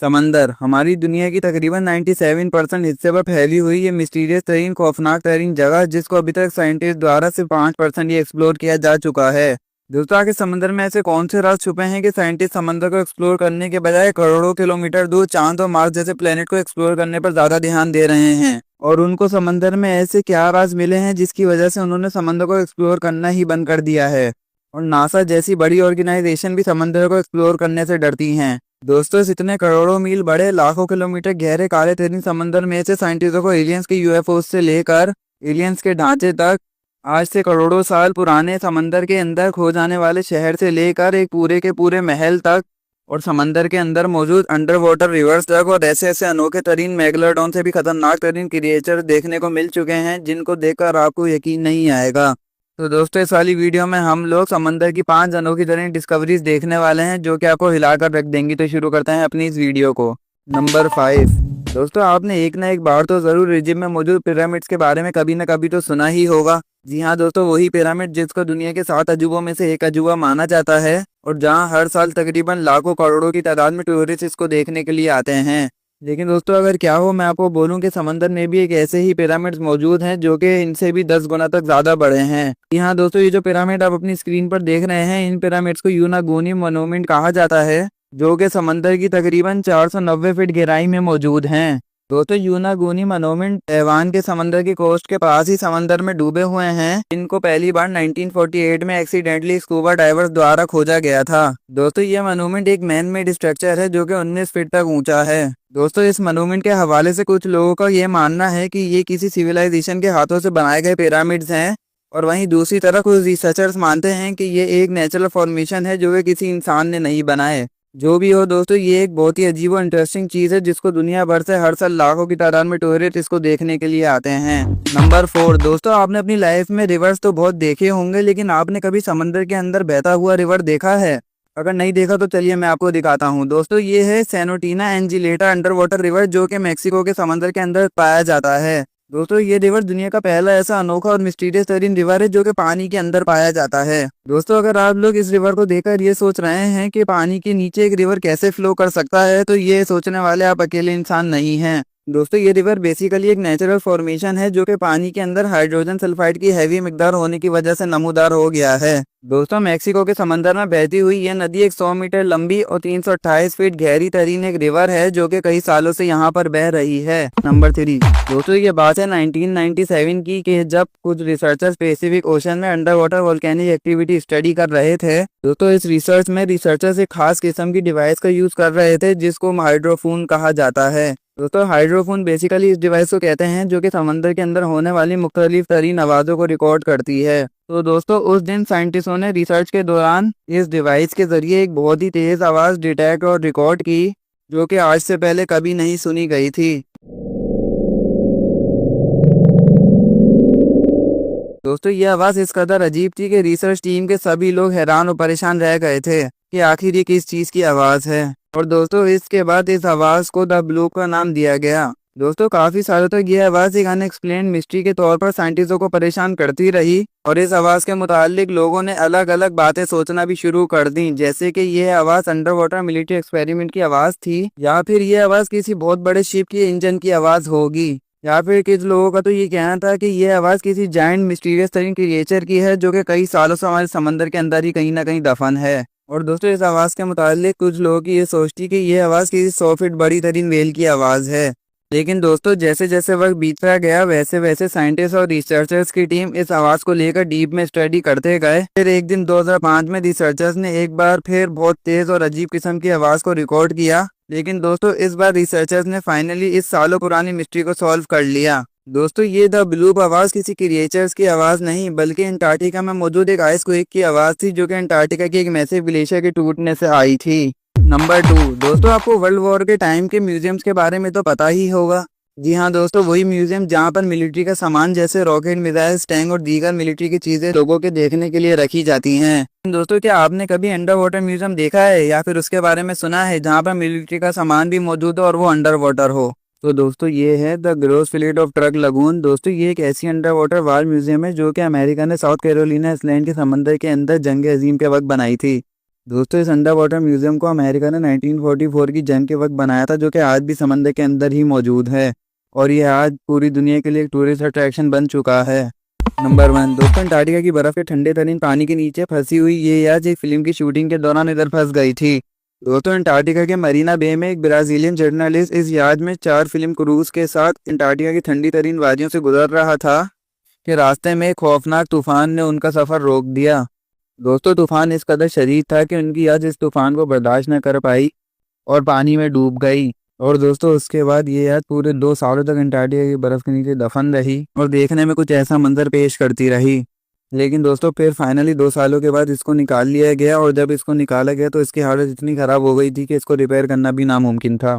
समंदर हमारी दुनिया की तकरीबन 97% हिस्से पर फैली हुई ये मिस्टीरियस तरीन खौफनाक तरीन जगह जिसको अभी तक साइंटिस्ट द्वारा सिर्फ 5% ही एक्सप्लोर किया जा चुका है। दोस्तों आगे समंदर में ऐसे कौन से राज छुपे हैं कि साइंटिस्ट समंदर को एक्सप्लोर करने के बजाय करोड़ों किलोमीटर दूर चांद और मार्स जैसे प्लेनेट को एक्सप्लोर करने पर ज्यादा ध्यान दे रहे हैं, और उनको समंदर में ऐसे क्या राज मिले हैं जिसकी वजह से उन्होंने समंदर को एक्सप्लोर करना ही बंद कर दिया है। और नासा जैसी बड़ी ऑर्गेनाइजेशन भी समंदर को एक्सप्लोर करने से डरती हैं। दोस्तों इस इतने करोड़ों मील बड़े लाखों किलोमीटर गहरे काले तरीन समंदर में से साइंटिस्टों को एलियंस के यूएफओ से लेकर एलियंस के ढांचे तक, आज से करोड़ों साल पुराने समंदर के अंदर खो जाने वाले शहर से लेकर एक पूरे के पूरे महल तक, और समंदर के अंदर मौजूद अंडर वाटर रिवर्स तक, और ऐसे ऐसे अनोखे तरीन मेगलोडॉन से भी खतरनाक तरीन क्रिएचर देखने को मिल चुके हैं जिनको देखकर आपको यकीन नहीं आएगा। तो दोस्तों इस वाली वीडियो में हम लोग समंदर की 5 अनोखी तरीन डिस्कवरीज देखने वाले हैं जो कि आपको हिलाकर रख देंगी। तो शुरू करते हैं अपनी इस वीडियो को। नंबर 5। दोस्तों आपने एक ना एक बार तो जरूर इजिप्ट में मौजूद पिरामिड्स के बारे में कभी ना कभी तो सुना ही होगा। जी हाँ दोस्तों, वही पिरामिड जिसको दुनिया के 7 अजूबों में से एक अजूबा माना जाता है, और जहाँ हर साल तकरीबन लाखों करोड़ों की तादाद में टूरिस्ट इसको देखने के लिए आते हैं। लेकिन दोस्तों अगर क्या हो मैं आपको बोलूं कि समंदर में भी एक ऐसे ही पिरामिड्स मौजूद हैं जो कि इनसे भी 10 गुना तक ज्यादा बड़े हैं। यहाँ दोस्तों ये जो पिरामिड आप अपनी स्क्रीन पर देख रहे हैं, इन पिरामिड्स को यूनागोनी मोनूमेंट कहा जाता है, जो कि समंदर की तकरीबन 490 फीट गहराई में मौजूद हैं। दोस्तों यूनागोनी मोनूमेंट तैवान के समंदर की कोस्ट के पास ही समंदर में डूबे हुए हैं, इनको पहली बार 1948 में एक्सीडेंटली स्कूबा डाइवर्स द्वारा खोजा गया था। दोस्तों ये मोनूमेंट एक मैन मेड स्ट्रक्चर है जो कि 19 फीट तक ऊंचा है। दोस्तों इस मोनूमेंट के हवाले से कुछ लोगों का ये मानना है कि ये किसी सिविलाइजेशन के हाथों से बनाए गए पिरामिड्स हैं, और वहीं दूसरी तरफ कुछ रिसर्चर्स मानते हैं कि ये एक नेचुरल फॉर्मेशन है जो कि किसी इंसान ने नहीं बनाए। जो भी हो दोस्तों, ये एक बहुत ही अजीब और इंटरेस्टिंग चीज है जिसको दुनिया भर से हर साल लाखों की तादाद में टूरिस्ट इसको देखने के लिए आते हैं। नंबर 4। दोस्तों आपने अपनी लाइफ में रिवर्स तो बहुत देखे होंगे, लेकिन आपने कभी समंदर के अंदर बहता हुआ रिवर देखा है? अगर नहीं देखा तो चलिए मैं आपको दिखाता हूँ। दोस्तों ये है सेनोटिना एंजिलेटा अंडर वाटर रिवर जो कि मेक्सिको के समंदर के अंदर पाया जाता है। दोस्तों ये रिवर दुनिया का पहला ऐसा अनोखा और मिस्टीरियस तरीन रिवर है जो कि पानी के अंदर पाया जाता है। दोस्तों अगर आप लोग इस रिवर को देखकर ये सोच रहे हैं कि पानी के नीचे एक रिवर कैसे फ्लो कर सकता है, तो ये सोचने वाले आप अकेले इंसान नहीं हैं। दोस्तों ये रिवर बेसिकली एक नेचुरल फॉर्मेशन है जो कि पानी के अंदर हाइड्रोजन सल्फाइड की हैवी मिकदार होने की वजह से नमूदार हो गया है। दोस्तों मेक्सिको के समंदर में बहती हुई यह नदी एक 100 मीटर लंबी और 328 फीट गहरी तरीन एक रिवर है जो कि कई सालों से यहाँ पर बह रही है। नंबर 3। दोस्तों ये बात है 1997 की कि जब कुछ रिसर्चर्स पैसिफिक ओशन में under water volcanic activity study कर रहे थे। दोस्तों इस रिसर्च में रिसर्चर्स एक खास किस्म की डिवाइस का यूज कर रहे थे जिसको हाइड्रोफोन कहा जाता है। दोस्तों हाइड्रोफोन बेसिकली इस डिवाइस को कहते हैं जो कि समंदर के अंदर होने वाली मुख्तलिफ तरीन आवाज़ों को रिकॉर्ड करती है। तो दोस्तों उस दिन साइंटिस्टों ने रिसर्च के दौरान इस डिवाइस के जरिए एक बहुत ही तेज आवाज़ डिटेक्ट और रिकॉर्ड की जो कि आज से पहले कभी नहीं सुनी गई थी। दोस्तों ये आवाज़ इस कदर अजीब थी कि रिसर्च टीम के सभी लोग हैरान और परेशान रह गए थे कि आखिर ये किस चीज़ की आवाज़ है। और दोस्तों इसके बाद इस आवाज़ को द ब्लू का नाम दिया गया। दोस्तों काफ़ी सालों तक ये आवाज़ एक अनएक्सप्लेन मिस्ट्री के तौर पर साइंटिस्टों को परेशान करती रही, और इस आवाज़ के मुतालिक लोगों ने अलग अलग बातें सोचना भी शुरू कर दी, जैसे कि ये आवाज़ अंडर वाटर मिलिट्री एक्सपेरिमेंट की आवाज़ थी, या फिर ये आवाज़ किसी बहुत बड़े शिप के इंजन की आवाज़ होगी, या फिर कुछ लोगों का तो ये कहना था कि ये आवाज़ किसी जायंट मिस्टीरियस तरीन क्रिएचर की है जो कि कई सालों से हमारे समंदर के अंदर ही कहीं ना कहीं दफन है। और दोस्तों इस आवाज़ के मुतालिक कुछ लोगों की ये सोचती कि ये आवाज़ किसी 100 फीट बड़ी तरीन वेल की आवाज़ है। लेकिन दोस्तों जैसे जैसे वक्त बीतता गया वैसे वैसे साइंटिस्ट और रिसर्चर्स की टीम इस आवाज़ को लेकर डीप में स्टडी करते गए। फिर एक दिन 2005 में रिसर्चर्स ने एक बार फिर बहुत तेज़ और अजीब किस्म की आवाज़ को रिकॉर्ड किया। लेकिन दोस्तों इस बार रिसर्चर्स ने फाइनली इस सालों पुरानी मिस्ट्री को सॉल्व कर लिया। दोस्तों ये द ब्लू आवाज़ किसी क्रिएचर्स की आवाज़ नहीं बल्कि अंटार्कटिका में मौजूद एक आइस क्वेक की आवाज़ थी जो कि अंटार्कटिका की एक मैसिव ग्लेशियर के टूटने से आई थी। नंबर 2। दोस्तों आपको वर्ल्ड वॉर के टाइम के म्यूजियम्स के बारे में तो पता ही होगा। जी हाँ दोस्तों, वही म्यूजियम जहाँ पर मिलिट्री का सामान जैसे रॉकेट, मिसाइल, टैंक और दीगर मिलिट्री की चीजें लोगों के देखने के लिए रखी जाती हैं। दोस्तों क्या आपने कभी अंडर वाटर म्यूजियम देखा है या फिर उसके बारे में सुना है जहाँ पर मिलिट्री का सामान भी मौजूद हो और वो अंडर वाटर हो? तो दोस्तों ये है द ग्रोस फ्लीट ऑफ ट्रक लगून। दोस्तों ये एक ऐसी अंडर वाटर वार म्यूजियम है जो कि अमेरिका ने साउथ कैरोलिना आइलैंड के समंदर के अंदर जंग अजीम के वक्त बनाई थी। दोस्तों इस अंडर वाटर म्यूजियम को अमेरिका ने 1944 की जंग के वक्त बनाया था, जो कि आज भी समंदर के अंदर ही मौजूद है और ये आज पूरी दुनिया के लिए एक टूरिस्ट अट्रैक्शन बन चुका है। नंबर 1 दोस्तों, अंटार्कटिका की बर्फ के ठंडे तरीन पानी के नीचे फंसी हुई ये याच एक फिल्म की शूटिंग के दौरान इधर फंस गई थी। दोस्तों अंटार्कटिका के मरीना बे में एक ब्राजीलियन जर्नलिस्ट इस याच में 4 फिल्म क्रूज के साथ अंटार्कटिका की ठंडी तरीन वादियों से गुजर रहा था कि रास्ते में एक खौफनाक तूफान ने उनका सफर रोक दिया। दोस्तों तूफान इस कदर शदीद था कि उनकी याच इस तूफान को बर्दाश्त न कर पाई और पानी में डूब गई। और दोस्तों उसके बाद ये याच पूरे 2 सालों तक अंटार्कटिका की बर्फ के नीचे दफन रही और देखने में कुछ ऐसा मंजर पेश करती रही। लेकिन दोस्तों फिर फाइनली 2 सालों के बाद इसको निकाल लिया गया और जब इसको निकाला गया तो इसकी हालत इतनी ख़राब हो गई थी कि इसको रिपेयर करना भी नामुमकिन था।